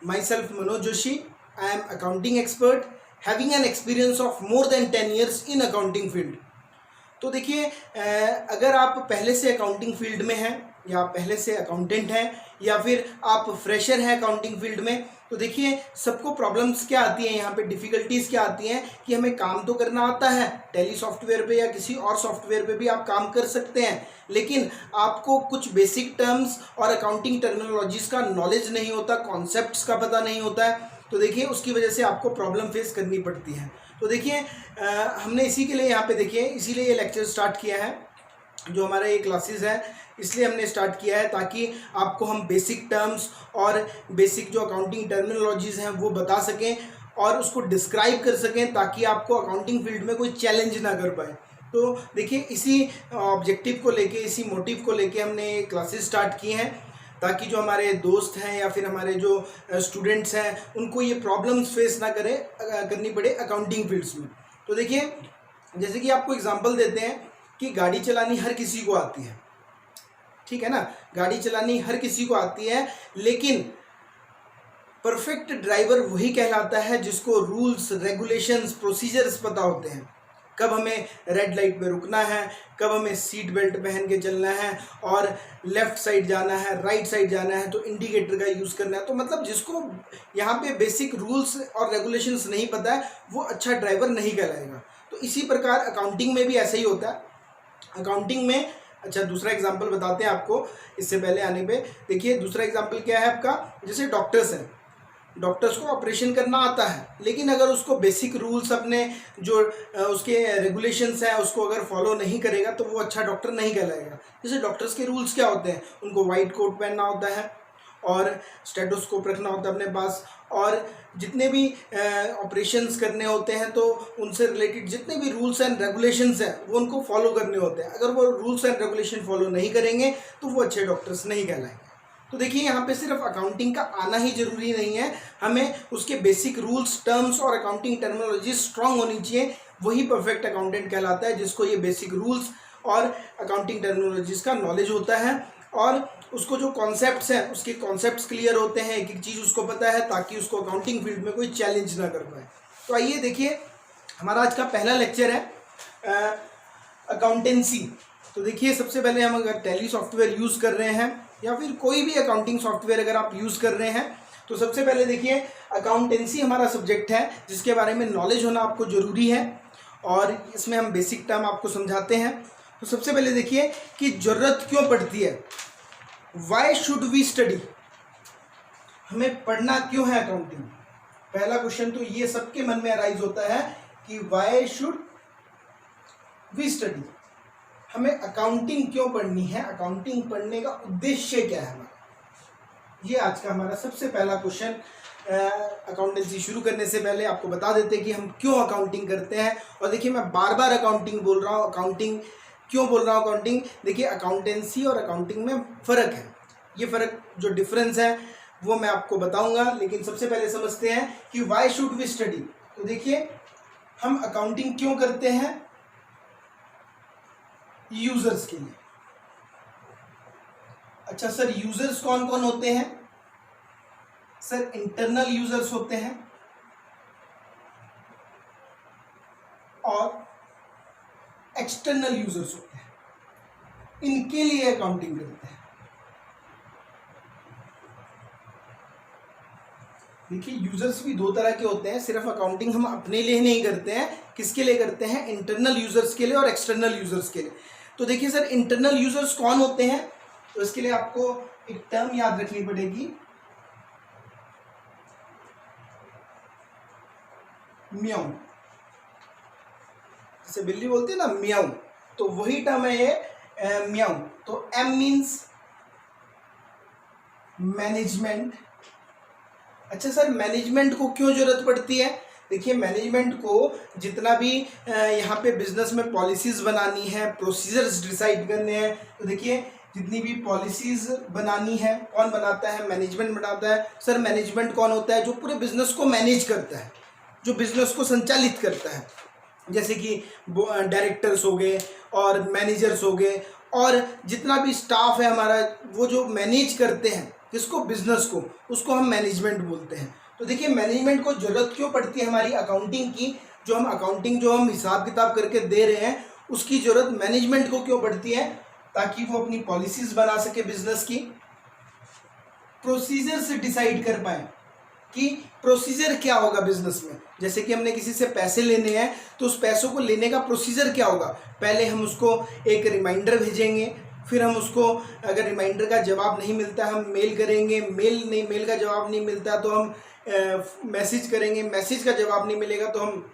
Myself Manoj Joshi. I am accounting expert having an experience of more than 10 years in accounting field. तो देखिए, अगर आप पहले से अकाउंटिंग फील्ड में हैं या पहले से अकाउंटेंट हैं या फिर आप फ्रेशर हैं अकाउंटिंग फील्ड में, तो देखिए सबको प्रॉब्लम्स क्या आती हैं, यहाँ पे डिफ़िकल्टीज़ क्या आती हैं कि हमें काम तो करना आता है, टैली सॉफ्टवेयर पे या किसी और सॉफ्टवेयर पे भी आप काम कर सकते हैं, लेकिन आपको कुछ बेसिक टर्म्स और अकाउंटिंग टर्मिनोलॉजीज़ का नॉलेज नहीं होता, कॉन्सेप्ट्स का पता नहीं होता है, तो देखिए उसकी वजह से आपको प्रॉब्लम फेस करनी पड़ती है। तो देखिए हमने इसी के लिए यहाँ पे देखिए इसीलिए ये लेक्चर स्टार्ट किया है, जो हमारा ये क्लासेस है इसलिए हमने स्टार्ट किया है ताकि आपको हम बेसिक टर्म्स और बेसिक जो अकाउंटिंग टर्मिनोलॉजीज़ हैं वो बता सकें और उसको डिस्क्राइब कर सकें ताकि आपको अकाउंटिंग फील्ड में कोई चैलेंज ना कर पाए। तो देखिए इसी ऑब्जेक्टिव को लेके, इसी मोटिव को लेके हमने क्लासेस स्टार्ट किए हैं ताकि जो हमारे दोस्त हैं या फिर हमारे जो स्टूडेंट्स हैं उनको ये प्रॉब्लम्स फेस ना करनी पड़े अकाउंटिंग फील्ड्स में। तो देखिए जैसे कि आपको एग्जांपल देते हैं कि गाड़ी चलानी हर किसी को आती है, ठीक है ना, गाड़ी चलानी हर किसी को आती है, लेकिन परफेक्ट ड्राइवर वही कहलाता है जिसको रूल्स, रेगुलेशंस, प्रोसीजर्स पता होते हैं, कब हमें रेड लाइट पे रुकना है, कब हमें सीट बेल्ट पहन के चलना है और लेफ़्ट साइड जाना है, राइट साइड जाना है तो इंडिकेटर का यूज़ करना है। तो मतलब जिसको यहाँ पे बेसिक रूल्स और रेगुलेशंस नहीं पता है वो अच्छा ड्राइवर नहीं कहलाएगा। तो इसी प्रकार अकाउंटिंग में भी ऐसा ही होता है। अकाउंटिंग में अच्छा दूसरा एग्जाम्पल बताते हैं आपको इससे पहले आने पे। देखिए दूसरा एग्जाम्पल क्या है आपका, जैसे डॉक्टर्स हैं, डॉक्टर्स को ऑपरेशन करना आता है, लेकिन अगर उसको बेसिक रूल्स अपने जो उसके रेगुलेशंस हैं उसको अगर फॉलो नहीं करेगा तो वो अच्छा डॉक्टर नहीं कहलाएगा। जैसे डॉक्टर्स के रूल्स क्या होते हैं, उनको वाइट कोट पहनना होता है और स्टेथोस्कोप रखना होता है अपने पास, और जितने भी ऑपरेशंस करने होते हैं तो उनसे रिलेटेड जितने भी रूल्स एंड रेगुलेशंस हैं वो उनको फॉलो करने होते हैं। अगर वो रूल्स एंड रेगुलेशन फॉलो नहीं करेंगे तो वो अच्छे डॉक्टर्स नहीं कहलाएंगे। तो देखिए यहाँ पे सिर्फ अकाउंटिंग का आना ही जरूरी नहीं है, हमें उसके बेसिक रूल्स, टर्म्स और अकाउंटिंग टर्मिनोलॉजी स्ट्रांग होनी चाहिए, वही परफेक्ट अकाउंटेंट कहलाता है जिसको ये बेसिक रूल्स और अकाउंटिंग टर्मिनोलॉजीज का नॉलेज होता है और उसको जो कॉन्सेप्ट्स हैं उसके कॉन्सेप्ट्स क्लियर होते हैं, एक एक चीज़ उसको पता है ताकि उसको अकाउंटिंग फील्ड में कोई चैलेंज ना कर पाए। तो आइए देखिए हमारा आज का पहला लेक्चर है अकाउंटेंसी। तो देखिए सबसे पहले हम अगर टैली सॉफ्टवेयर यूज़ कर रहे हैं या फिर कोई भी अकाउंटिंग सॉफ्टवेयर अगर आप यूज़ कर रहे हैं तो सबसे पहले देखिए अकाउंटेंसी हमारा सब्जेक्ट है जिसके बारे में नॉलेज होना आपको ज़रूरी है और इसमें हम बेसिक टर्म आपको समझाते हैं। तो सबसे पहले देखिए कि ज़रूरत क्यों पड़ती है, वाई शुड वी स्टडी, हमें पढ़ना क्यों है अकाउंटिंग। पहला क्वेश्चन तो ये सबके मन में अराइज होता है कि वाई शुड वी स्टडी, हमें अकाउंटिंग क्यों पढ़नी है, अकाउंटिंग पढ़ने का उद्देश्य क्या है हमारा। ये आज का हमारा सबसे पहला क्वेश्चन। अकाउंटेंसी शुरू करने से पहले आपको बता देते हैं कि हम क्यों अकाउंटिंग करते हैं। और देखिए मैं बार बार अकाउंटिंग बोल रहा हूँ, अकाउंटिंग क्यों बोल रहा हूँ अकाउंटिंग। देखिए अकाउंटेंसी और अकाउंटिंग में फ़र्क है, ये फ़र्क जो डिफरेंस है वो मैं आपको बताऊंगा, लेकिन सबसे पहले समझते हैं कि वाई शुड वी स्टडी। तो देखिए हम अकाउंटिंग क्यों करते हैं, यूजर्स के लिए। अच्छा सर यूजर्स कौन कौन होते हैं, सर इंटरनल यूजर्स होते हैं और एक्सटर्नल यूजर्स होते हैं, इनके लिए अकाउंटिंग करते हैं। देखिए यूजर्स भी दो तरह के होते हैं, सिर्फ अकाउंटिंग हम अपने लिए नहीं करते हैं, किसके लिए करते हैं, इंटरनल यूजर्स के लिए और एक्सटर्नल यूजर्स के लिए। तो देखिए सर इंटरनल यूजर्स कौन होते हैं, तो इसके लिए आपको एक टर्म याद रखनी पड़ेगी, म्याऊ, जैसे बिल्ली बोलती है ना म्याऊ, तो वही टर्म है ये म्याऊ। तो एम मीन्स मैनेजमेंट। अच्छा सर मैनेजमेंट को क्यों जरूरत पड़ती है, देखिए मैनेजमेंट को जितना भी यहाँ पे बिजनेस में पॉलिसीज़ बनानी है, प्रोसीजर्स डिसाइड करने हैं, तो देखिए जितनी भी पॉलिसीज़ बनानी है कौन बनाता है, मैनेजमेंट बनाता है। सर मैनेजमेंट कौन होता है, जो पूरे बिजनेस को मैनेज करता है, जो बिजनेस को संचालित करता है, जैसे कि डायरेक्टर्स हो गए और मैनेजर्स हो गए और जितना भी स्टाफ है हमारा वो जो मैनेज करते हैं किसको? बिजनेस को। उसको हम मैनेजमेंट बोलते हैं। तो देखिए मैनेजमेंट को जरूरत क्यों पड़ती है हमारी अकाउंटिंग की, जो हम हिसाब किताब करके दे रहे हैं उसकी जरूरत मैनेजमेंट को क्यों पड़ती है? ताकि वो अपनी पॉलिसीज बना सके बिजनेस की, प्रोसीजर से डिसाइड कर पाए कि प्रोसीजर क्या होगा बिजनेस में। जैसे कि हमने किसी से पैसे लेने हैं तो उस पैसों को लेने का प्रोसीजर क्या होगा? पहले हम उसको एक रिमाइंडर भेजेंगे, फिर हम उसको, अगर रिमाइंडर का जवाब नहीं मिलता हम मेल करेंगे, मेल का जवाब नहीं मिलता तो हम मैसेज करेंगे, मैसेज का जवाब नहीं मिलेगा तो हम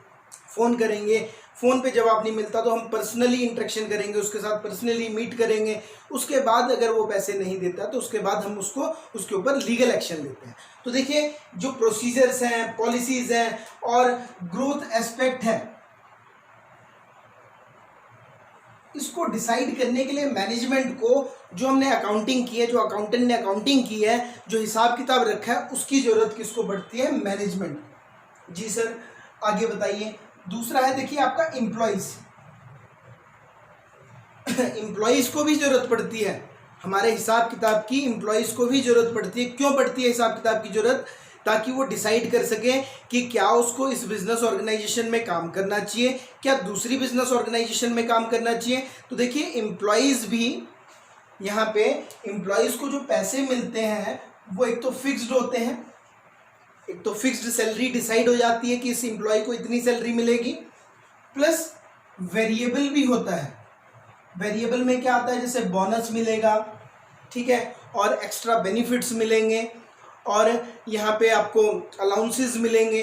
फ़ोन करेंगे, फ़ोन पे जवाब नहीं मिलता तो हम पर्सनली इंटरेक्शन करेंगे, उसके साथ पर्सनली मीट करेंगे। उसके बाद अगर वो पैसे नहीं देता तो उसके बाद हम उसके ऊपर लीगल एक्शन लेते हैं। तो देखिए जो प्रोसीजर्स हैं, पॉलिसीज़ हैं और ग्रोथ एस्पेक्ट है, इसको डिसाइड करने के लिए मैनेजमेंट को, जो हमने अकाउंटिंग की है, जो अकाउंटेंट ने अकाउंटिंग की है, जो हिसाब किताब रखा है, उसकी ज़रूरत किसको पड़ती है? मैनेजमेंट। जी सर, आगे बताइए। दूसरा है देखिए आपका एम्प्लॉइज। एम्प्लॉइज को भी जरूरत पड़ती है हमारे हिसाब किताब की, एम्प्लॉइज को भी जरूरत पड़ती है। क्यों पड़ती है हिसाब किताब की जरूरत? ताकि वो डिसाइड कर सके कि क्या उसको इस बिजनेस ऑर्गेनाइजेशन में काम करना चाहिए, क्या दूसरी बिजनेस ऑर्गेनाइजेशन में काम करना चाहिए। तो देखिए एम्प्लॉइज भी, यहाँ पे एम्प्लॉइज को जो पैसे मिलते हैं वो एक तो फिक्स्ड होते हैं, एक तो फिक्स्ड सैलरी डिसाइड हो जाती है कि इस एम्प्लॉय को इतनी सैलरी मिलेगी, प्लस वेरिएबल भी होता है। वेरिएबल में क्या आता है? जैसे बोनस मिलेगा, ठीक है, और एक्स्ट्रा बेनिफिट्स मिलेंगे और यहाँ पे आपको अलाउंसेस मिलेंगे।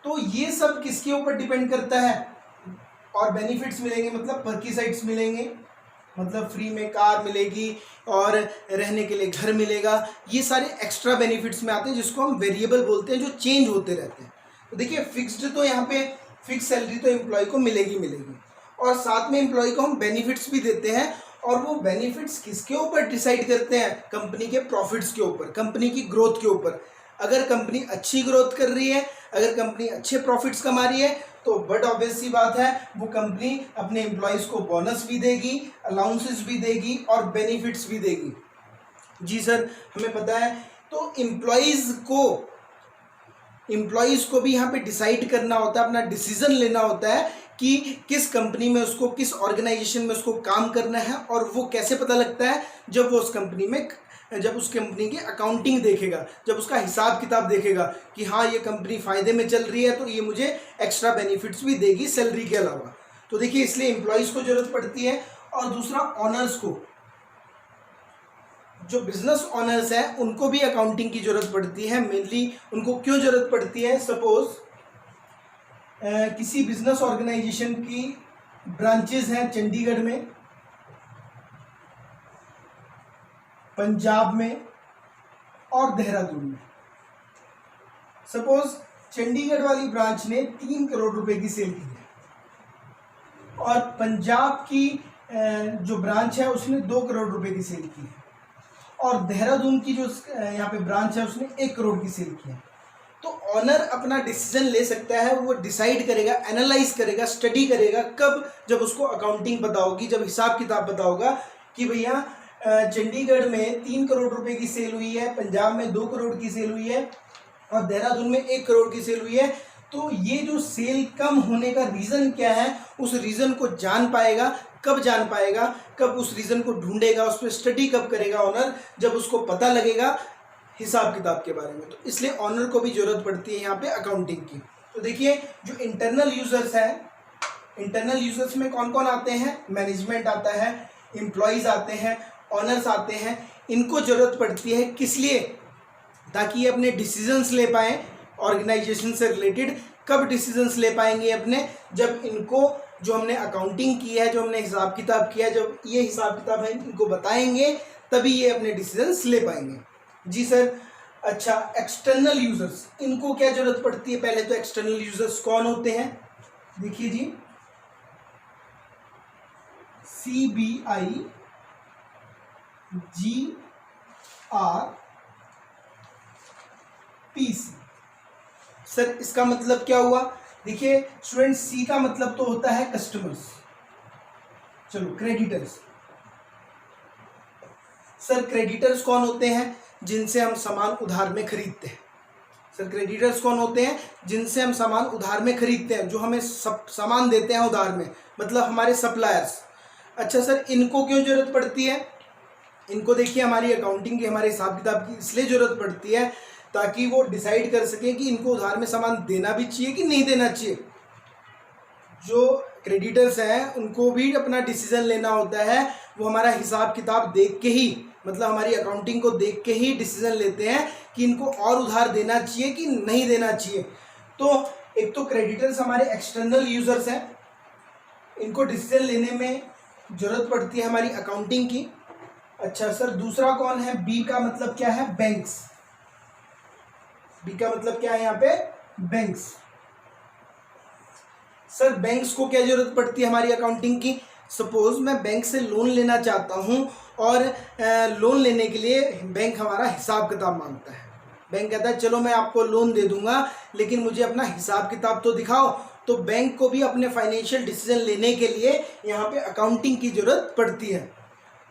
तो ये सब किसके ऊपर डिपेंड करता है? और बेनिफिट्स मिलेंगे मतलब पर्क्विसाइट्स मिलेंगे, मतलब फ्री में कार मिलेगी और रहने के लिए घर मिलेगा। ये सारे एक्स्ट्रा बेनिफिट्स में आते हैं जिसको हम वेरिएबल बोलते हैं, जो चेंज होते रहते हैं। तो देखिए फिक्स्ड तो यहाँ पे फिक्स सैलरी तो एम्प्लॉय को मिलेगी और साथ में एम्प्लॉय को हम बेनिफिट्स भी देते हैं। और वो बेनिफिट्स किसके ऊपर डिसाइड करते हैं? कंपनी के प्रॉफिट्स के ऊपर, कंपनी की ग्रोथ के ऊपर। अगर कंपनी अच्छी ग्रोथ कर रही है, अगर कंपनी अच्छे प्रॉफिट्स कमा रही है तो बट ऑब्वियस सी बात है वो कंपनी अपने एम्प्लॉयज़ को बोनस भी देगी, अलाउंसेस भी देगी और बेनिफिट्स भी देगी। जी सर, हमें पता है। तो एम्प्लॉयज़ को भी यहाँ पे डिसाइड करना होता है, अपना डिसीजन लेना होता है कि किस कंपनी में उसको, किस ऑर्गेनाइजेशन में उसको काम करना है। और वो कैसे पता लगता है? जब वो उस कंपनी में, जब उस कंपनी की अकाउंटिंग देखेगा, जब उसका हिसाब किताब देखेगा कि हाँ ये कंपनी फ़ायदे में चल रही है तो ये मुझे एक्स्ट्रा बेनिफिट्स भी देगी सैलरी के अलावा। तो देखिए इसलिए एम्प्लॉयज़ को ज़रूरत पड़ती है। और दूसरा ऑनर्स को, जो बिजनेस ऑनर्स हैं उनको भी अकाउंटिंग की ज़रूरत पड़ती है। मेनली उनको क्यों ज़रूरत पड़ती है? सपोज किसी बिजनेस ऑर्गेनाइजेशन की ब्रांचेस हैं चंडीगढ़ में, पंजाब में और देहरादून में। सपोज चंडीगढ़ वाली ब्रांच ने 3 करोड़ रुपए की सेल की है और पंजाब की जो ब्रांच है उसने 2 करोड़ रुपए की सेल की है और देहरादून की जो यहाँ पे ब्रांच है उसने 1 करोड़ की सेल की है। तो ऑनर अपना डिसीजन ले सकता है, वो डिसाइड करेगा, एनालाइज करेगा, स्टडी करेगा कब? जब उसको अकाउंटिंग पता होगी, जब हिसाब किताब पता होगा कि भैया चंडीगढ़ में 3 करोड़ रुपए की सेल हुई है, पंजाब में 2 करोड़ की सेल हुई है और देहरादून में 1 करोड़ की सेल हुई है। तो ये जो सेल कम होने का रीज़न क्या है, उस रीज़न को जान पाएगा। कब जान पाएगा? कब उस रीज़न को ढूंढेगा, उस पर स्टडी कब करेगा ऑनर? जब उसको पता लगेगा हिसाब किताब के बारे में। तो इसलिए ऑनर को भी ज़रूरत पड़ती है यहाँ पे अकाउंटिंग की। तो देखिए जो इंटरनल यूजर्स हैं, इंटरनल यूजर्स में कौन कौन आते हैं? मैनेजमेंट आता है, एम्प्लॉयज़ आते हैं, ऑनर्स आते हैं। इनको ज़रूरत पड़ती है किस लिए? ताकि ये अपने डिसीजंस ले पाएँ ऑर्गेनाइजेशन से रिलेटेड। कब डिसीजंस ले पाएंगे अपने? जब इनको, जो हमने अकाउंटिंग की है, जो हमने हिसाब किताब किया, जब ये हिसाब किताब है इनको बताएंगे तभी ये अपने डिसीजंस ले पाएंगे। जी सर। अच्छा, एक्सटर्नल यूजर्स, इनको क्या जरूरत पड़ती है? पहले तो एक्सटर्नल यूजर्स कौन होते हैं? देखिए जी, CBI GRPC। सर इसका मतलब क्या हुआ? देखिए स्टूडेंट, सी का मतलब तो होता है कस्टमर्स, चलो क्रेडिटर्स। सर क्रेडिटर्स कौन होते हैं? जिनसे हम सामान उधार में खरीदते हैं। सर क्रेडिटर्स कौन होते हैं? जिनसे हम सामान उधार में खरीदते हैं, जो हमें सामान देते हैं उधार में, मतलब हमारे सप्लायर्स। अच्छा सर, इनको क्यों जरूरत पड़ती है? इनको देखिए हमारी अकाउंटिंग की, हमारे हिसाब किताब की इसलिए ज़रूरत पड़ती है ताकि वो डिसाइड कर सकें कि इनको उधार में सामान देना भी चाहिए कि नहीं देना चाहिए। जो क्रेडिटर्स हैं उनको भी अपना डिसीजन लेना होता है, वो हमारा हिसाब किताब देख के ही, मतलब हमारी अकाउंटिंग को देख के ही डिसीजन लेते हैं कि इनको और उधार देना चाहिए कि नहीं देना चाहिए। तो एक तो क्रेडिटर्स हमारे एक्सटर्नल यूजर्स हैं, इनको डिसीजन लेने में ज़रूरत पड़ती है हमारी अकाउंटिंग की। अच्छा सर, दूसरा कौन है? बी का मतलब क्या है? बैंक्स। बी का मतलब क्या है यहाँ पे? बैंक्स। सर बैंक्स को क्या जरूरत पड़ती है हमारी अकाउंटिंग की? सपोज मैं बैंक से लोन लेना चाहता हूँ और लोन लेने के लिए बैंक हमारा हिसाब किताब मांगता है। बैंक कहता है चलो मैं आपको लोन दे दूंगा, लेकिन मुझे अपना हिसाब किताब तो दिखाओ। तो बैंक को भी अपने फाइनेंशियल डिसीजन लेने के लिए यहाँ पे अकाउंटिंग की जरूरत पड़ती है।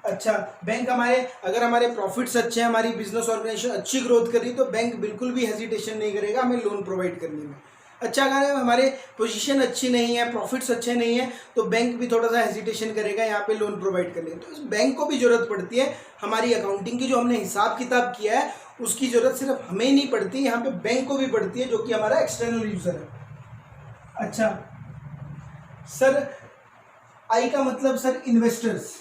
अच्छा, बैंक अगर हमारे प्रॉफिट्स अच्छे हैं, हमारी बिजनेस ऑर्गेनाइजेशन अच्छी ग्रोथ कर रही है, तो बैंक बिल्कुल भी हेजिटेशन नहीं करेगा हमें लोन प्रोवाइड करने में। अच्छा, अगर हमारे पोजीशन अच्छी नहीं है, प्रॉफिट्स अच्छे नहीं है, तो बैंक भी थोड़ा सा हेजिटेशन करेगा यहाँ पे लोन प्रोवाइड करने में। तो इस बैंक को भी जरूरत पड़ती है हमारी अकाउंटिंग की, जो हमने हिसाब किताब किया है उसकी जरूरत सिर्फ हमें ही नहीं पड़ती, यहाँ पे बैंक को भी पड़ती है, जो कि हमारा एक्सटर्नल यूजर है। अच्छा सर, आई का मतलब सर इन्वेस्टर्स।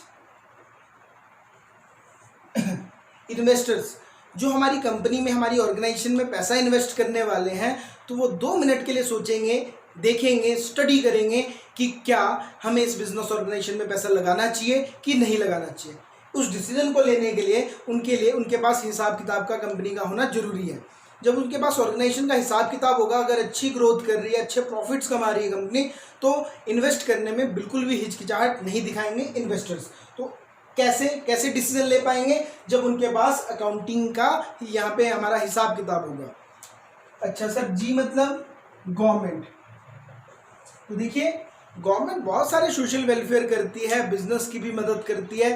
इन्वेस्टर्स जो हमारी कंपनी में, हमारी ऑर्गेनाइजेशन में पैसा इन्वेस्ट करने वाले हैं, तो वो 2 मिनट के लिए सोचेंगे, देखेंगे, स्टडी करेंगे कि क्या हमें इस बिजनेस ऑर्गेनाइजेशन में पैसा लगाना चाहिए कि नहीं लगाना चाहिए। उस डिसीजन को लेने के लिए उनके पास हिसाब किताब का कंपनी का होना जरूरी है। जब उनके पास ऑर्गेनाइजेशन का हिसाब किताब होगा, अगर अच्छी ग्रोथ कर रही है, अच्छे प्रॉफिट्स कमा रही है कंपनी, तो इन्वेस्ट करने में बिल्कुल भी हिचकिचाहट नहीं दिखाएंगे इन्वेस्टर्स। तो कैसे डिसीजन ले पाएंगे? जब उनके पास अकाउंटिंग का यहाँ पे हमारा हिसाब किताब होगा। अच्छा सर, जी मतलब गवर्नमेंट। तो देखिए गवर्नमेंट बहुत सारे सोशल वेलफेयर करती है, बिजनेस की भी मदद करती है।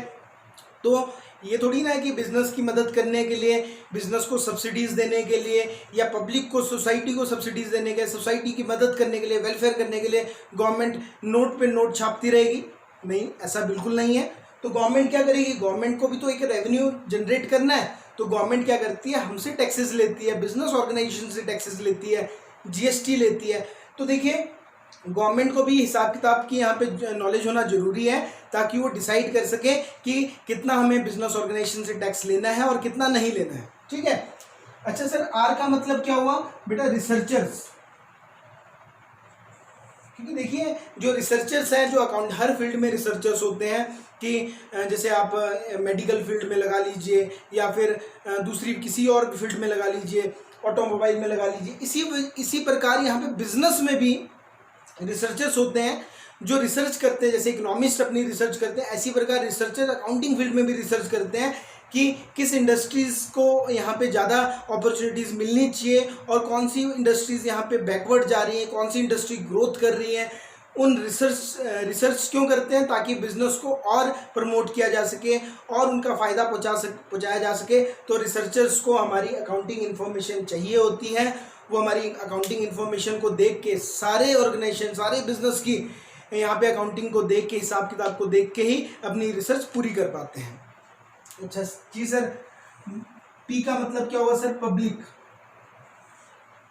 तो ये थोड़ी ना है कि बिजनेस की मदद करने के लिए, बिजनेस को सब्सिडीज देने के लिए, या पब्लिक को, सोसाइटी को सब्सिडीज देने के लिए, सोसाइटी की मदद करने के लिए, वेलफेयर करने के लिए गवर्नमेंट नोट पे नोट छापती रहेगी। नहीं, ऐसा बिल्कुल नहीं है। तो गवर्नमेंट क्या करेगी? गवर्नमेंट को भी तो एक रेवेन्यू जनरेट करना है, तो गवर्नमेंट क्या करती है? हमसे टैक्सेस लेती है, बिजनेस ऑर्गेनाइजेशन से टैक्सेस लेती है, जीएसटी लेती है। तो देखिए गवर्नमेंट को भी हिसाब किताब की यहाँ पे नॉलेज होना जरूरी है, ताकि वो डिसाइड कर सके कि कितना हमें बिजनेस ऑर्गेनाइजेशन से टैक्स लेना है और कितना नहीं लेना है। ठीक है। अच्छा सर, आर का मतलब क्या हुआ बेटा? रिसर्चर्स। क्योंकि देखिए जो रिसर्चर्स हैं, जो हर फील्ड में रिसर्चर्स होते हैं, कि जैसे आप मेडिकल फील्ड में लगा लीजिए, या फिर दूसरी किसी और फील्ड में लगा लीजिए, ऑटोमोबाइल में लगा लीजिए। इसी प्रकार यहाँ पे बिजनेस में भी रिसर्चर्स होते हैं जो रिसर्च करते हैं। जैसे इकोनॉमिस्ट अपनी रिसर्च करते हैं, ऐसी प्रकार रिसर्चर अकाउंटिंग फील्ड में भी रिसर्च करते हैं कि किस इंडस्ट्रीज़ को यहाँ पे ज़्यादा अपॉर्चुनिटीज़ मिलनी चाहिए, और कौन सी इंडस्ट्रीज़ यहाँ पे बैकवर्ड जा रही हैं, कौन सी इंडस्ट्री ग्रोथ कर रही है। उन रिसर्च क्यों करते हैं? ताकि बिजनेस को और प्रमोट किया जा सके और उनका फ़ायदा पहुँचाया जा सके। तो रिसर्चर्स को हमारी अकाउंटिंग इन्फॉर्मेशन चाहिए होती है। वो हमारी अकाउंटिंग इन्फॉर्मेशन को देख के, सारे ऑर्गेनाइजेशन, सारे बिजनेस की यहाँ पे अकाउंटिंग को देख के, हिसाब किताब को देख के ही अपनी रिसर्च पूरी कर पाते हैं। अच्छा जी सर, पी का मतलब क्या होगा sir? Public.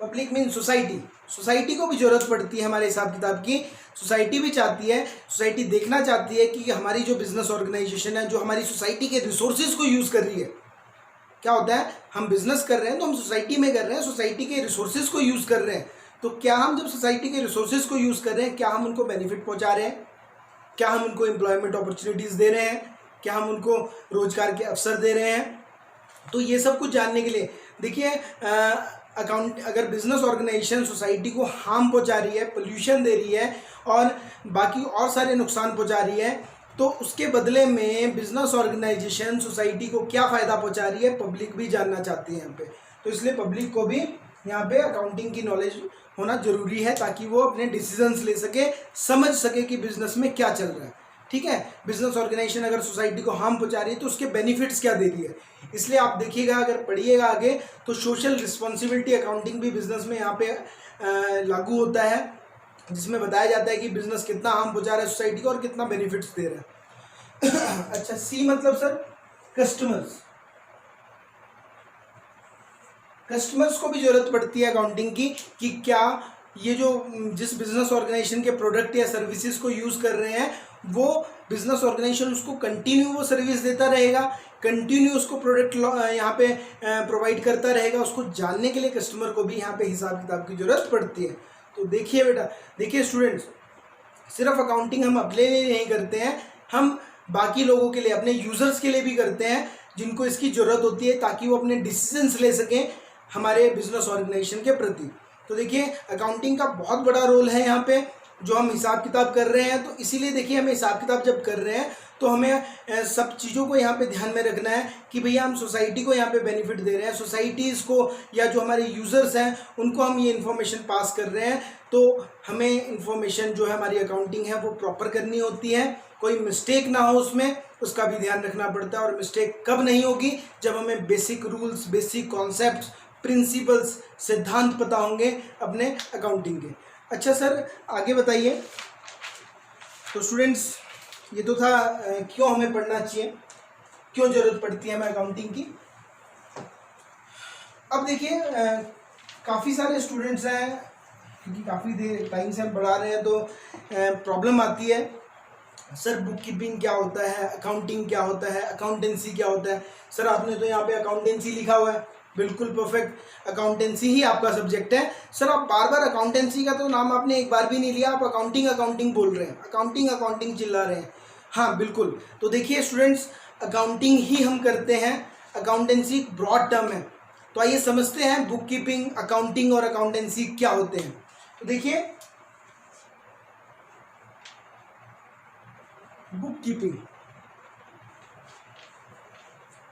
Public mean society. Society को भी जरूरत पड़ती है हमारे हिसाब किताब की। सोसाइटी भी चाहती है, सोसाइटी देखना चाहती है कि हमारी जो बिजनेस ऑर्गेनाइजेशन है, जो हमारी सोसाइटी के रिसोर्सेज को यूज़ कर रही है। क्या होता है, हम बिजनेस कर रहे हैं तो हम सोसाइटी में कर रहे हैं, सोसाइटी के रिसोर्सेज को यूज़ कर रहे हैं। तो क्या हम जब सोसाइटी के रिसोर्सेज को यूज़ कर रहे हैं, क्या हम उनको बेनिफिट पहुंचा रहे हैं? क्या हम उनको एम्प्लॉयमेंट अपॉर्चुनिटीज़ दे रहे हैं? क्या हम उनको रोजगार के अवसर दे रहे हैं? तो ये सब कुछ जानने के लिए देखिए, अगर बिजनेस ऑर्गेनाइजेशन सोसाइटी को हार्म पहुंचा रही है, पोल्यूशन दे रही है और बाकी और सारे नुकसान पहुंचा रही है, तो उसके बदले में बिजनेस ऑर्गेनाइजेशन सोसाइटी को क्या फ़ायदा पहुंचा रही है, पब्लिक भी जानना चाहती है यहाँ पे। तो इसलिए पब्लिक को भी यहाँ पे अकाउंटिंग की नॉलेज होना जरूरी है, ताकि वो अपने डिसीजंस ले सके, समझ सके कि बिजनेस में क्या चल रहा है। ठीक है। बिजनेस ऑर्गेनाइजेशन अगर सोसाइटी को हार्म पहुंचा रही है तो उसके बेनिफिट्स क्या दे रही है, इसलिए आप देखिएगा, अगर पढ़िएगा आगे तो सोशल रिस्पॉन्सिबिलिटी अकाउंटिंग भी बिजनेस में यहाँ पे लागू होता है, जिसमें बताया जाता है कि बिजनेस कितना हार्म पहुंचा रहा है सोसाइटी को और कितना बेनिफिट्स दे रहा है। अच्छा, सी मतलब सर कस्टमर्स। कस्टमर्स को भी जरूरत पड़ती है अकाउंटिंग की कि क्या ये जो जिस बिजनेस ऑर्गेनाइजेशन के प्रोडक्ट या सर्विसेज को यूज़ कर रहे हैं वो बिजनेस ऑर्गेनाइजेशन उसको कंटिन्यू वो सर्विस देता रहेगा, कंटिन्यू उसको प्रोडक्ट यहाँ पे प्रोवाइड करता रहेगा। उसको जानने के लिए कस्टमर को भी यहाँ पे हिसाब किताब की ज़रूरत पड़ती है। तो देखिए बेटा, देखिए स्टूडेंट्स, सिर्फ अकाउंटिंग हम अपने लिए नहीं करते हैं, हम बाकी लोगों के लिए, अपने यूज़र्स के लिए भी करते हैं जिनको इसकी ज़रूरत होती है, ताकि वो अपने डिसीजंस ले सकें हमारे बिजनेस ऑर्गेनाइजेशन के प्रति। तो देखिए अकाउंटिंग का बहुत बड़ा रोल है यहाँ पे, जो हम हिसाब किताब कर रहे हैं। तो इसीलिए देखिए हमें हिसाब किताब जब कर रहे हैं तो हमें सब चीज़ों को यहाँ पे ध्यान में रखना है कि भैया हम सोसाइटी को यहाँ पे बेनिफिट दे रहे हैं, सोसाइटीज़ को या जो हमारे यूज़र्स हैं उनको हम ये इन्फॉर्मेशन पास कर रहे हैं। तो हमें इन्फॉर्मेशन जो है हमारी अकाउंटिंग है वो प्रॉपर करनी होती है, कोई मिस्टेक ना हो उसमें, उसका भी ध्यान रखना पड़ता है। और मिस्टेक कब नहीं होगी, जब हमें basic rules, basic concepts, principles, सिद्धांत पता होंगे अपने अकाउंटिंग के। अच्छा सर आगे बताइए। तो स्टूडेंट्स ये तो था क्यों हमें पढ़ना चाहिए, क्यों ज़रूरत पड़ती है हमें अकाउंटिंग की। अब देखिए काफ़ी सारे स्टूडेंट्स हैं, क्योंकि काफ़ी देर टाइम से हम पढ़ा रहे हैं तो प्रॉब्लम आती है, सर बुक कीपिंग क्या होता है, अकाउंटिंग क्या होता है, अकाउंटेंसी क्या होता है। सर आपने तो यहाँ पे अकाउंटेंसी लिखा हुआ है, बिल्कुल परफेक्ट, अकाउंटेंसी ही आपका सब्जेक्ट है। सर आप बार बार अकाउंटेंसी का तो नाम आपने एक बार भी नहीं लिया, आप अकाउंटिंग अकाउंटिंग बोल रहे हैं, अकाउंटिंग अकाउंटिंग चिल्ला रहे हैं। हाँ बिल्कुल, तो देखिए स्टूडेंट्स अकाउंटिंग ही हम करते हैं, अकाउंटेंसी ब्रॉड टर्म है। तो आइए समझते हैं बुक कीपिंग, अकाउंटिंग और अकाउंटेंसी क्या होते हैं। तो देखिए बुक कीपिंग,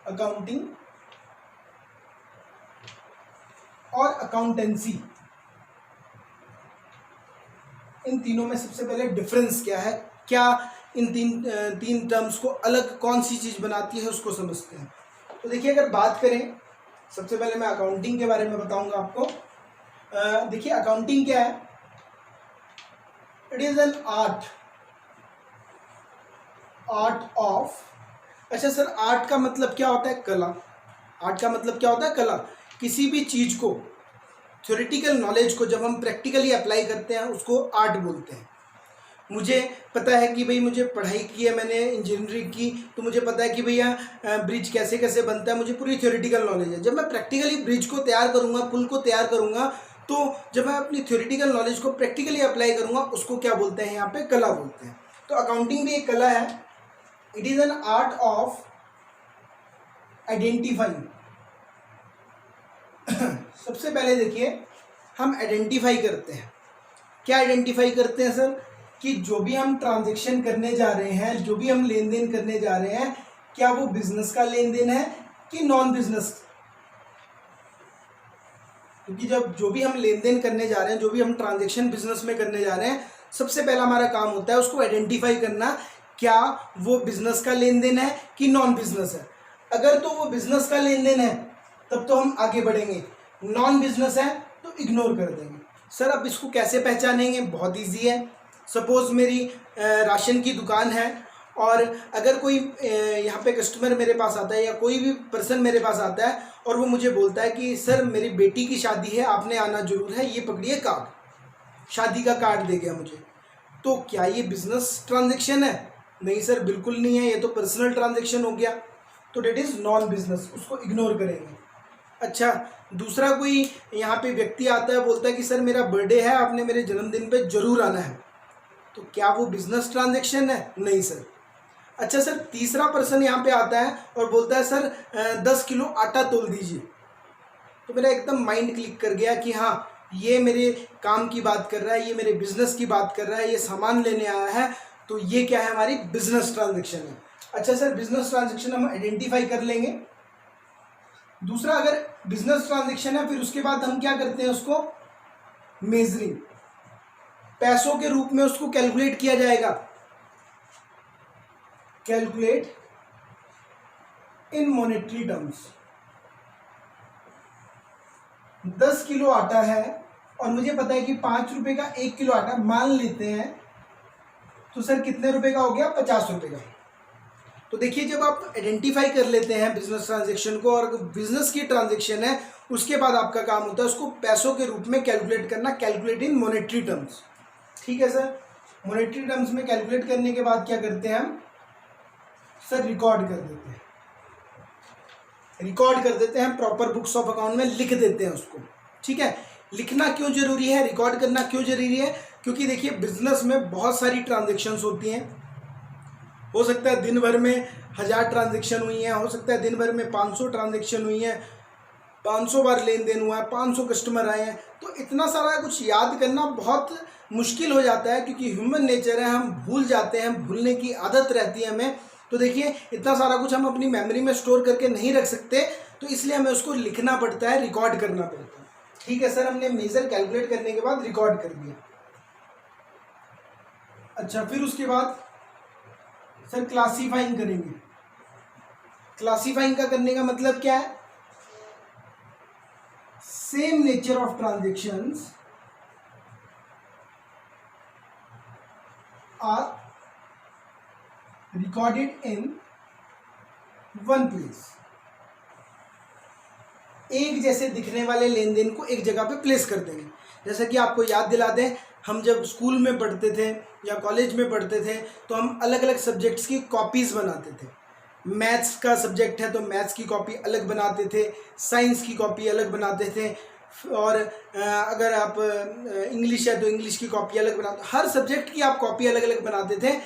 अकाउंटिंग और अकाउंटेंसी, इन तीनों में सबसे पहले डिफरेंस क्या है, क्या इन तीन टर्म्स को अलग कौन सी चीज़ बनाती है उसको समझते हैं। तो देखिए अगर बात करें, सबसे पहले मैं अकाउंटिंग के बारे में बताऊंगा आपको। देखिए अकाउंटिंग क्या है, it is an art of. अच्छा सर आर्ट का मतलब क्या होता है, कला। आर्ट का मतलब क्या होता है, कला। किसी भी चीज़ को, थ्योरेटिकल नॉलेज को जब हम प्रैक्टिकली अप्लाई करते हैं उसको आर्ट बोलते हैं। मुझे पता है कि भाई मुझे पढ़ाई की है, मैंने इंजीनियरिंग की, तो मुझे पता है कि भैया ब्रिज कैसे कैसे बनता है, मुझे पूरी थ्योरेटिकल नॉलेज है। जब मैं प्रैक्टिकली ब्रिज को तैयार करूँगा, पुल को तैयार करूँगा, तो जब मैं अपनी थ्योरेटिकल नॉलेज को प्रैक्टिकली अप्लाई करूँगा उसको क्या बोलते हैं, यहाँ पे कला बोलते हैं। तो अकाउंटिंग भी एक कला है, it is an art of identifying. सबसे पहले देखिए हम आइडेंटिफाई करते हैं, क्या आइडेंटिफाई करते हैं सर, कि जो भी हम ट्रांजैक्शन करने जा रहे हैं, जो भी हम लेन देन करने जा रहे हैं, क्या वो बिजनेस का लेन देन है कि नॉन बिजनेस। क्योंकि जब जो भी हम लेन देन करने जा रहे हैं, जो भी हम ट्रांजैक्शन बिजनेस में करने जा रहे हैं, सबसे पहला हमारा काम होता है उसको आइडेंटिफाई करना, क्या वो बिजनेस का लेन देन है कि नॉन बिजनेस है। अगर तो वो बिजनेस का लेन देन है तब तो हम आगे बढ़ेंगे, नॉन बिजनेस है तो इग्नोर कर देंगे। सर अब इसको कैसे पहचानेंगे, बहुत इजी है। सपोज मेरी राशन की दुकान है और अगर कोई यहाँ पे कस्टमर मेरे पास आता है या कोई भी पर्सन मेरे पास आता है और वो मुझे बोलता है कि सर मेरी बेटी की शादी है, आपने आना जरूर है, ये पकड़िए कार्ड, शादी का कार्ड दे गया मुझे, तो क्या ये बिजनेस ट्रांजेक्शन है? नहीं सर बिल्कुल नहीं है, ये तो पर्सनल ट्रांजेक्शन हो गया, तो डेट इज़ नॉन बिजनेस, उसको इग्नोर करेंगे। अच्छा दूसरा कोई यहाँ पे व्यक्ति आता है, बोलता है कि सर मेरा बर्थडे है, आपने मेरे जन्मदिन पे जरूर आना है, तो क्या वो बिजनेस ट्रांजैक्शन है? नहीं सर। अच्छा सर तीसरा पर्सन यहाँ पे आता है और बोलता है सर 10 किलो आटा तोल दीजिए, तो मेरा एकदम माइंड क्लिक कर गया कि हाँ ये मेरे काम की बात कर रहा है, ये मेरे बिजनेस की बात कर रहा है, ये सामान लेने आया है, तो ये क्या है, हमारी बिजनेस ट्रांजैक्शन है। अच्छा सर बिजनेस ट्रांजैक्शन हम आइडेंटिफाई कर लेंगे। दूसरा अगर बिजनेस ट्रांजैक्शन है फिर उसके बाद हम क्या करते हैं, उसको मेजरिंग, पैसों के रूप में उसको कैलकुलेट किया जाएगा। Calculate in monetary terms. 10 kilo आटा है और मुझे पता है कि 5 रुपए का 1 किलो आटा मान लेते हैं, तो सर कितने रुपए का हो गया? 50 रुपए का। तो देखिए, जब आप आइडेंटिफाई कर लेते हैं बिजनेस ट्रांजैक्शन को, और बिजनेस की ट्रांजैक्शन है, उसके बाद आपका काम होता है उसको पैसों के रूप में कैलकुलेट करना, कैलकुलेट इन मॉनेटरी टर्म्स। ठीक है सर, मॉनेटरी टर्म्स में कैलकुलेट करने के बाद क्या करते हैं हम? सर रिकॉर्ड कर देते हैं, रिकॉर्ड कर देते हैं, प्रॉपर बुक्स ऑफ अकाउंट में लिख देते हैं उसको। ठीक है, लिखना क्यों जरूरी है, रिकॉर्ड करना क्यों जरूरी है? क्योंकि देखिए, बिजनेस में बहुत सारी ट्रांजेक्शन्स होती हैं। हो सकता है दिन भर में 1000 ट्रांजेक्शन हुई हैं, हो सकता है दिन भर में 500 ट्रांजेक्शन हुई हैं, 500 बार लेन देन हुआ है, 500 कस्टमर आए हैं। तो इतना सारा कुछ याद करना बहुत मुश्किल हो जाता है, क्योंकि ह्यूमन नेचर है, हम भूल जाते हैं, भूलने की आदत रहती है हमें। तो देखिए, इतना सारा कुछ हम अपनी मेमोरी में स्टोर करके नहीं रख सकते, तो इसलिए हमें उसको लिखना पड़ता है, रिकॉर्ड करना पड़ता है। ठीक है सर, हमने मेजर कैलकुलेट करने के बाद रिकॉर्ड कर दिया। अच्छा, फिर उसके बाद सर क्लासीफाइंग करेंगे। क्लासीफाइंग का करने का मतलब क्या है? Same nature of transactions are recorded in one place. एक जैसे दिखने वाले लेन देन को एक जगह पे प्लेस कर देंगे। जैसा कि आपको याद दिला दें, हम जब स्कूल में पढ़ते थे या कॉलेज में पढ़ते थे, तो हम अलग अलग सब्जेक्ट्स की कॉपीज़ बनाते थे। मैथ्स का सब्जेक्ट है तो मैथ्स की कॉपी अलग बनाते थे, साइंस की कॉपी अलग बनाते थे, और अगर आप इंग्लिश है तो इंग्लिश की कॉपी अलग बनाते, हर सब्जेक्ट की आप कॉपी अलग अलग बनाते थे।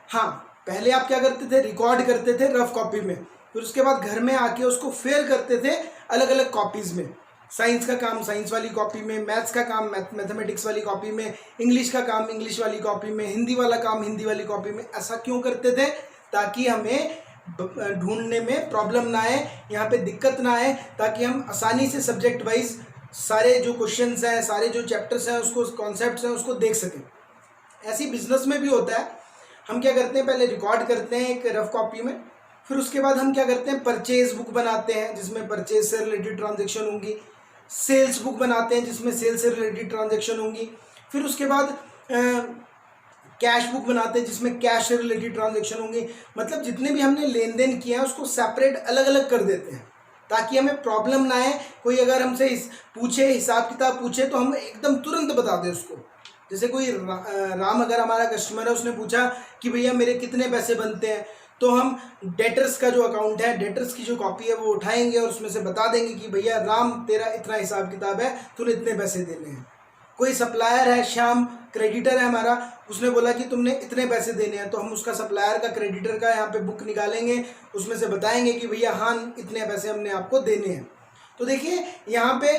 हाँ, पहले आप क्या करते थे? रिकॉर्ड करते थे रफ कॉपी में, फिर उसके बाद घर में आके उसको फेयर करते थे अलग अलग कॉपीज़ में। साइंस का काम साइंस वाली कॉपी में, मैथ्स का काम मैथमेटिक्स वाली कॉपी में, इंग्लिश का काम इंग्लिश वाली कॉपी में, हिंदी वाला काम हिंदी वाली कॉपी में। ऐसा क्यों करते थे? ताकि हमें ढूंढने में प्रॉब्लम ना आए, यहाँ पे दिक्कत ना आए, ताकि हम आसानी से सब्जेक्ट वाइज सारे जो क्वेश्चंस हैं, सारे जो चैप्टर्स हैं, उसको कॉन्सेप्ट्स हैं, उसको देख सकें। ऐसी बिजनेस में भी होता है। हम क्या करते हैं? पहले रिकॉर्ड करते हैं एक रफ कॉपी में, फिर उसके बाद हम क्या करते हैं? परचेज बुक बनाते हैं जिसमें परचेज से रिलेटेड ट्रांजेक्शन होंगी, सेल्स बुक बनाते हैं जिसमें सेल्स से रिलेटेड ट्रांजेक्शन होंगी, फिर उसके बाद कैश बुक बनाते हैं जिसमें कैश से रिलेटेड ट्रांजेक्शन होंगे। मतलब जितने भी हमने लेन देन किया है उसको सेपरेट अलग अलग कर देते हैं, ताकि हमें प्रॉब्लम ना आए। कोई अगर हमसे पूछे, हिसाब किताब पूछे, तो हम एकदम तुरंत बता दें उसको। जैसे कोई राम अगर हमारा कस्टमर है, उसने पूछा कि भैया मेरे कितने पैसे बनते हैं, तो हम डेटर्स का जो अकाउंट है, डेटर्स की जो कॉपी है वो उठाएंगे और उसमें से बता देंगे कि भैया राम, तेरा इतना हिसाब किताब है, तूने इतने पैसे देने हैं। कोई सप्लायर है, श्याम क्रेडिटर है हमारा, उसने बोला कि तुमने इतने पैसे देने हैं, तो हम उसका सप्लायर का, क्रेडिटर का यहाँ पे बुक निकालेंगे, उसमें से बताएंगे कि भैया हाँ, इतने पैसे हमने आपको देने हैं। तो देखिए, यहाँ पे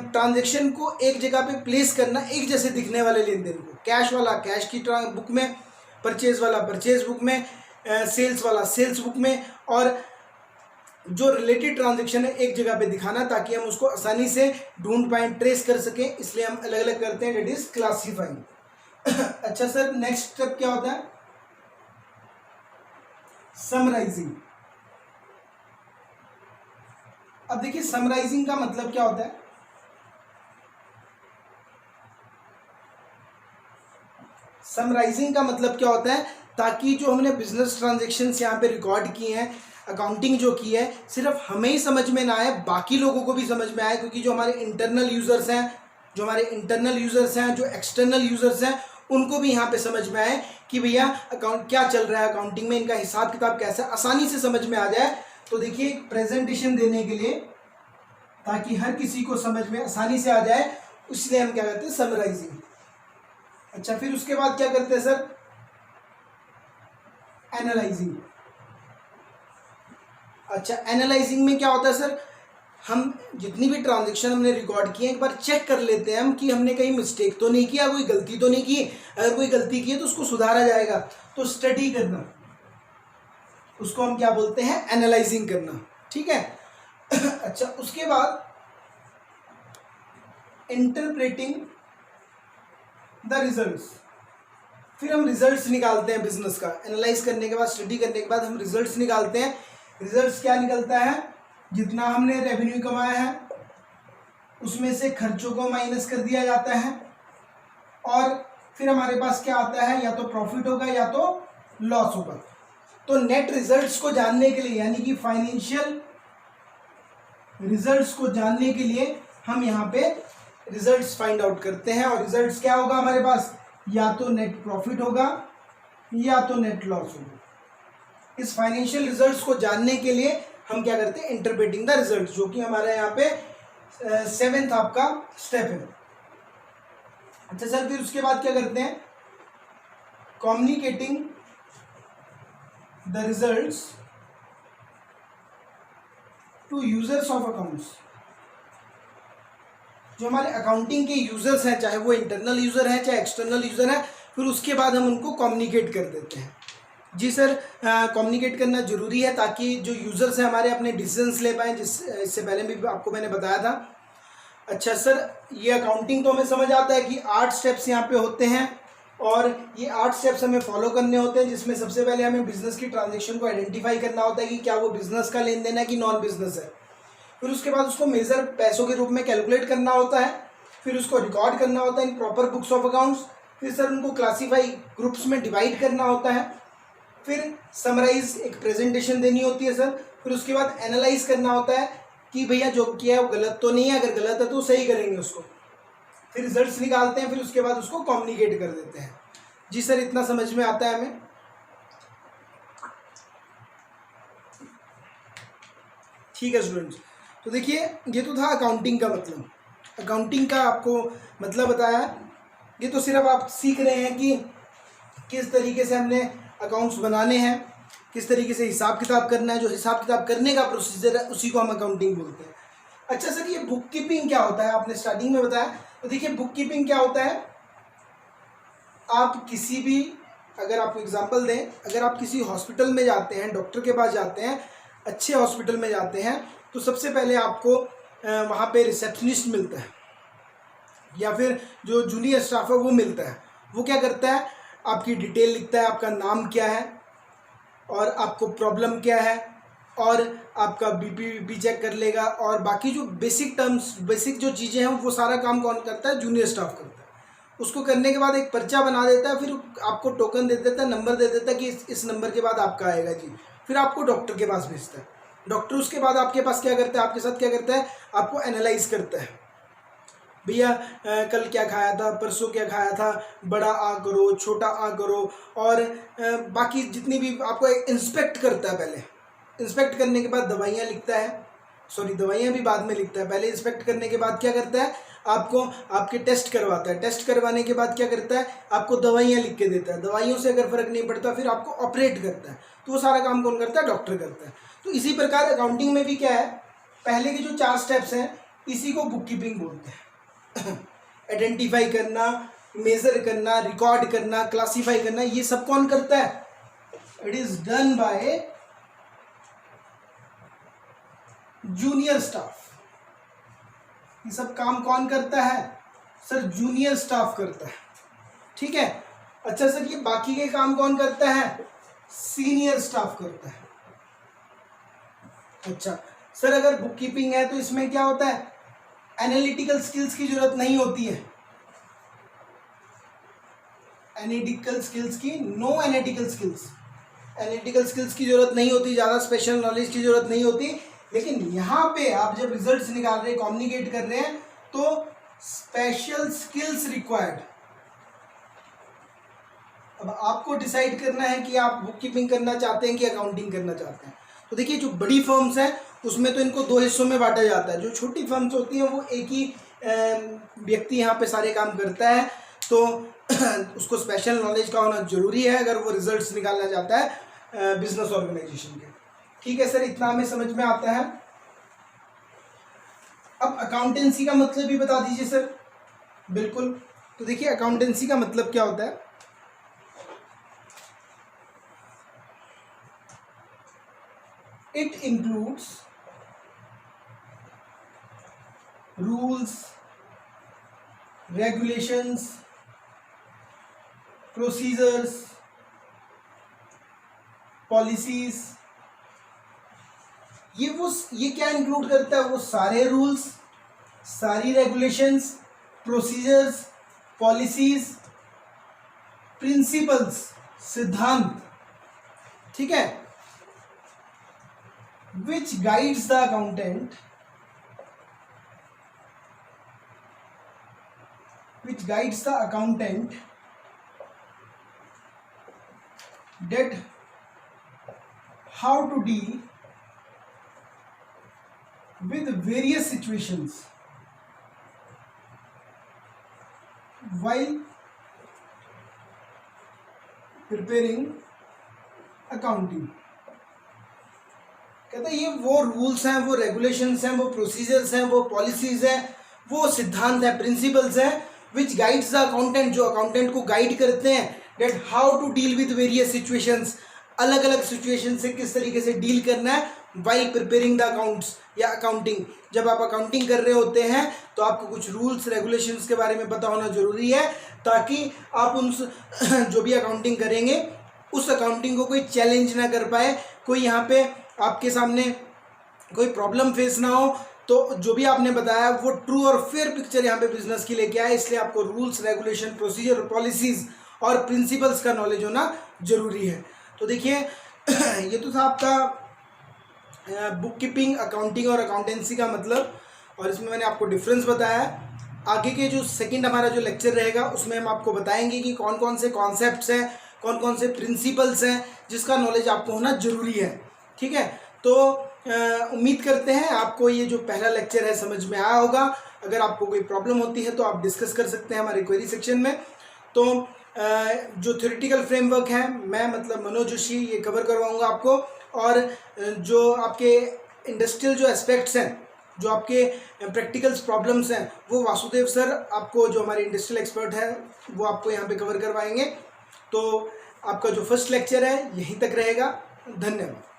ट्रांजेक्शन को एक जगह पे प्लेस करना, एक जैसे दिखने वाले लेन देन को, कैश वाला कैश की बुक में, परचेज वाला परचेज बुक में, सेल्स वाला सेल्स बुक में, और जो रिलेटेड ट्रांजेक्शन है एक जगह पे दिखाना, ताकि हम उसको आसानी से ढूंढ पाएं, ट्रेस कर सकें। इसलिए हम अलग अलग करते हैं, डेट इज क्लासीफाइंग। अच्छा सर, नेक्स्ट स्टेप क्या होता है? समराइजिंग। अब देखिए, समराइजिंग का मतलब क्या होता है? समराइजिंग का मतलब क्या होता है? ताकि जो हमने बिजनेस ट्रांजेक्शन्स यहाँ पे रिकॉर्ड किए हैं, अकाउंटिंग जो की है, सिर्फ हमें ही समझ में ना आए, बाकी लोगों को भी समझ में आए। क्योंकि जो हमारे इंटरनल यूजर्स हैं, जो एक्सटर्नल यूजर्स हैं, उनको भी यहाँ पे समझ में आए कि भैया अकाउंट क्या चल रहा है, अकाउंटिंग में इनका हिसाब किताब कैसा, आसानी से समझ में आ जाए। तो देखिए, एक प्रेजेंटेशन देने के लिए, ताकि हर किसी को समझ में आसानी से आ जाए, इसलिए हम क्या करते हैं? समराइजिंग। अच्छा, फिर उसके बाद क्या करते हैं सर? एनालाइजिंग। अच्छा, एनालाइजिंग में क्या होता है सर? हम जितनी भी ट्रांजेक्शन हमने रिकॉर्ड किए, एक बार चेक कर लेते हैं हम कि हमने कहीं मिस्टेक तो नहीं किया, कोई गलती तो नहीं की। अगर कोई गलती की है तो उसको सुधारा जाएगा। तो स्टडी करना, उसको हम क्या बोलते हैं? एनालाइजिंग करना। ठीक है। अच्छा, उसके बाद इंटरप्रेटिंग द रिजल्ट्स। फिर हम रिजल्ट्स निकालते हैं बिजनेस का, एनालाइज करने के बाद, स्टडी करने के बाद हम रिजल्ट्स निकालते हैं। रिजल्ट्स क्या निकलता है, जितना हमने रेवेन्यू कमाया है उसमें से खर्चों को माइनस कर दिया जाता है, और फिर हमारे पास क्या आता है, या तो प्रॉफिट होगा या तो लॉस होगा। तो नेट रिजल्ट्स को जानने के लिए, यानी कि फाइनेंशियल रिजल्ट्स को जानने के लिए हम यहाँ पे रिजल्ट्स फाइंड आउट करते हैं, और रिजल्ट्स क्या होगा हमारे पास, या तो नेट प्रॉफिट होगा या तो नेट लॉस होगा। इस फाइनेंशियल रिजल्ट्स को जानने के लिए हम क्या करते हैं, इंटरप्रेटिंग द रिजल्ट, जो कि हमारा यहाँ पे 7th आपका स्टेप है। अच्छा सर, फिर उसके बाद क्या करते हैं, communicating the results to users of accounts. जो हमारे अकाउंटिंग के यूजर्स हैं, चाहे वो इंटरनल यूजर हैं चाहे एक्सटर्नल यूजर हैं, फिर उसके बाद हम उनको कम्युनिकेट कर देते हैं। जी सर, कम्युनिकेट करना जरूरी है ताकि जो यूजर्स हैं हमारे अपने डिसीजंस ले पाएँ, इससे पहले भी आपको मैंने बताया था। अच्छा सर, ये अकाउंटिंग तो हमें समझ आता है कि 8 स्टेप्स यहाँ पे होते हैं, और ये 8 स्टेप्स हमें फॉलो करने होते हैं, जिसमें सबसे पहले हमें बिजनेस की ट्रांजेक्शन को आइडेंटिफाई करना होता है कि क्या वो बिजनेस का लेन देन है कि नॉन बिजनेस है। फिर उसके बाद उसको मेजर पैसों के रूप में कैलकुलेट करना होता है, फिर उसको रिकॉर्ड करना होता है in proper books of accounts. फिर सर उनको क्लासीफाई ग्रुप्स में डिवाइड करना होता है, फिर समराइज एक प्रेजेंटेशन देनी होती है सर। फिर उसके बाद एनालाइज करना होता है कि भैया जो किया है वो गलत तो नहीं है, अगर गलत है तो सही करेंगे उसको। फिर रिजल्ट्स निकालते हैं, फिर उसके बाद उसको कम्युनिकेट कर देते हैं। जी सर, इतना समझ में आता है हमें? ठीक है स्टूडेंट्स, तो देखिए ये तो था अकाउंटिंग का मतलब। अकाउंटिंग का आपको मतलब बताया, ये तो सिर्फ आप सीख रहे हैं कि किस तरीके से हमने अकाउंट्स बनाने हैं, किस तरीके से हिसाब किताब करना है। जो हिसाब किताब करने का प्रोसीजर है उसी को हम अकाउंटिंग बोलते हैं। अच्छा सर, ये बुक कीपिंग क्या होता है, आपने स्टार्टिंग में बताया। तो देखिए बुक कीपिंग क्या होता है, आप किसी भी, अगर आपको एग्जांपल दें, अगर आप किसी हॉस्पिटल में जाते हैं, डॉक्टर के पास जाते हैं, अच्छे हॉस्पिटल में जाते हैं, तो सबसे पहले आपको वहाँ पे रिसेप्शनिस्ट मिलता है, या फिर जो जूनियर स्टाफ है वो मिलता है। वो क्या करता है, आपकी डिटेल लिखता है, आपका नाम क्या है और आपको प्रॉब्लम क्या है, और आपका बीपी चेक कर लेगा, और बाकी जो बेसिक टर्म्स, बेसिक जो चीज़ें हैं वो सारा काम कौन करता है, जूनियर स्टाफ करता है। उसको करने के बाद एक पर्चा बना देता है, फिर आपको टोकन दे देता है, नंबर दे देता है कि इस नंबर के बाद आपका आएगा जी। फिर आपको डॉक्टर के पास भेजता है। डॉक्टर उसके बाद आपके पास क्या करता है, आपके साथ क्या करता है, आपको एनालाइज करता है। भैया कल क्या खाया था, परसों क्या खाया था, बड़ा आ करो, छोटा आ करो, और बाकी जितनी भी आपको इंस्पेक्ट करता है। पहले इंस्पेक्ट करने के बाद दवाइयाँ लिखता है, सॉरी दवाइयाँ भी बाद में लिखता है। पहले इंस्पेक्ट करने के बाद क्या करता है, आपको आपके टेस्ट करवाता है। टेस्ट करवाने के बाद क्या करता है, आपको दवाइयाँ लिख के देता है। दवाइयों से अगर फर्क नहीं पड़ता फिर आपको ऑपरेट करता है। तो वो सारा काम कौन करता है, डॉक्टर करता है। तो इसी प्रकार अकाउंटिंग में भी क्या है, पहले के जो 4 स्टेप्स हैं इसी को बुक कीपिंग बोलते हैं। आइडेंटिफाई करना, मेजर करना, रिकॉर्ड करना, क्लासीफाई करना, ये सब कौन करता है, it is done by junior staff. ये सब काम कौन करता है सर, जूनियर स्टाफ करता है। ठीक है। अच्छा सर, ये बाकी के काम कौन करता है, सीनियर स्टाफ करता है। अच्छा सर, अगर बुक कीपिंग है तो इसमें क्या होता है, एनालिटिकल स्किल्स की जरूरत नहीं होती है। एनालिटिकल स्किल्स की, no analytical skills, analytical skills की जरूरत नहीं होती, ज़्यादा स्पेशल नॉलेज की जरूरत नहीं होती। लेकिन यहाँ पे आप जब रिजल्ट्स निकाल रहे हैं, कम्युनिकेट कर रहे हैं, तो स्पेशल स्किल्स रिक्वायर्ड। अब आपको डिसाइड करना है कि आप बुक कीपिंग करना चाहते हैं कि अकाउंटिंग करना चाहते हैं। तो देखिए जो बड़ी फर्म्स हैं उसमें तो इनको 2 हिस्सों में बांटा जाता है। जो छोटी फर्म्स होती हैं वो एक ही व्यक्ति यहाँ पे सारे काम करता है, तो उसको स्पेशल नॉलेज का होना जरूरी है अगर वो रिजल्ट्स निकालना चाहता है बिजनेस ऑर्गेनाइजेशन के। ठीक है सर, इतना हमें समझ में आता है। अब अकाउंटेंसी का मतलब भी बता दीजिए सर। बिल्कुल, तो देखिए अकाउंटेंसी का मतलब क्या होता है, it includes rules, regulations procedures, policies, ये क्या इंक्लूड करता है? वो सारे रूल्स, सारी रेगुलेशंस, प्रोसीजर्स, पॉलिसीज, प्रिंसिपल्स, सिद्धांत, ठीक है, which guides the accountant, that how to deal with various situations while preparing accounting। कहते हैं ये वो रूल्स हैं, वो रेगुलेशंस हैं, वो प्रोसीजर्स हैं, वो पॉलिसीज हैं, वो सिद्धांत हैं, प्रिंसिपल्स हैं, विच गाइड्स द अकाउंटेंट, जो अकाउंटेंट को गाइड करते हैं, that how to deal with various situations, अलग अलग सिचुएशन से किस तरीके से डील करना है वाइल प्रिपेयरिंग द अकाउंट्स या अकाउंटिंग। जब आप अकाउंटिंग कर रहे होते हैं तो आपको कुछ रूल्स रेगुलेशंस के बारे में पता होना जरूरी है, ताकि आप उन जो भी अकाउंटिंग करेंगे उस अकाउंटिंग को कोई चैलेंज ना कर पाए, कोई यहाँ पे आपके सामने कोई प्रॉब्लम फेस ना हो, तो जो भी आपने बताया वो ट्रू और फेयर पिक्चर यहाँ पे बिजनेस की लेके आए। इसलिए आपको रूल्स, रेगुलेशन, प्रोसीजर, पॉलिसीज और प्रिंसिपल्स का नॉलेज होना जरूरी है। तो देखिए ये तो था आपका बुक कीपिंग, अकाउंटिंग और अकाउंटेंसी का मतलब, और इसमें मैंने आपको डिफरेंस बताया। आगे के जो सेकंड हमारा जो लेक्चर रहेगा उसमें हम आपको बताएंगे कि कौन कौन से कॉन्सेप्ट्स हैं, कौन कौन से प्रिंसिपल्स हैं जिसका नॉलेज आपको होना जरूरी है। ठीक है, तो उम्मीद करते हैं आपको ये जो पहला लेक्चर है समझ में आया होगा। अगर आपको कोई प्रॉब्लम होती है तो आप डिस्कस कर सकते हैं हमारे क्वेरी सेक्शन में। तो जो थ्योरेटिकल फ्रेमवर्क है मैं मतलब मनोज जोशी ये कवर करवाऊंगा आपको, और जो आपके इंडस्ट्रियल जो एस्पेक्ट्स हैं, जो आपके प्रैक्टिकल्स प्रॉब्लम्स हैं, वो वासुदेव सर आपको, जो हमारे इंडस्ट्रियल एक्सपर्ट हैं, वो आपको यहाँ पे कवर करवाएंगे। तो आपका जो फर्स्ट लेक्चर है यहीं तक रहेगा। धन्यवाद।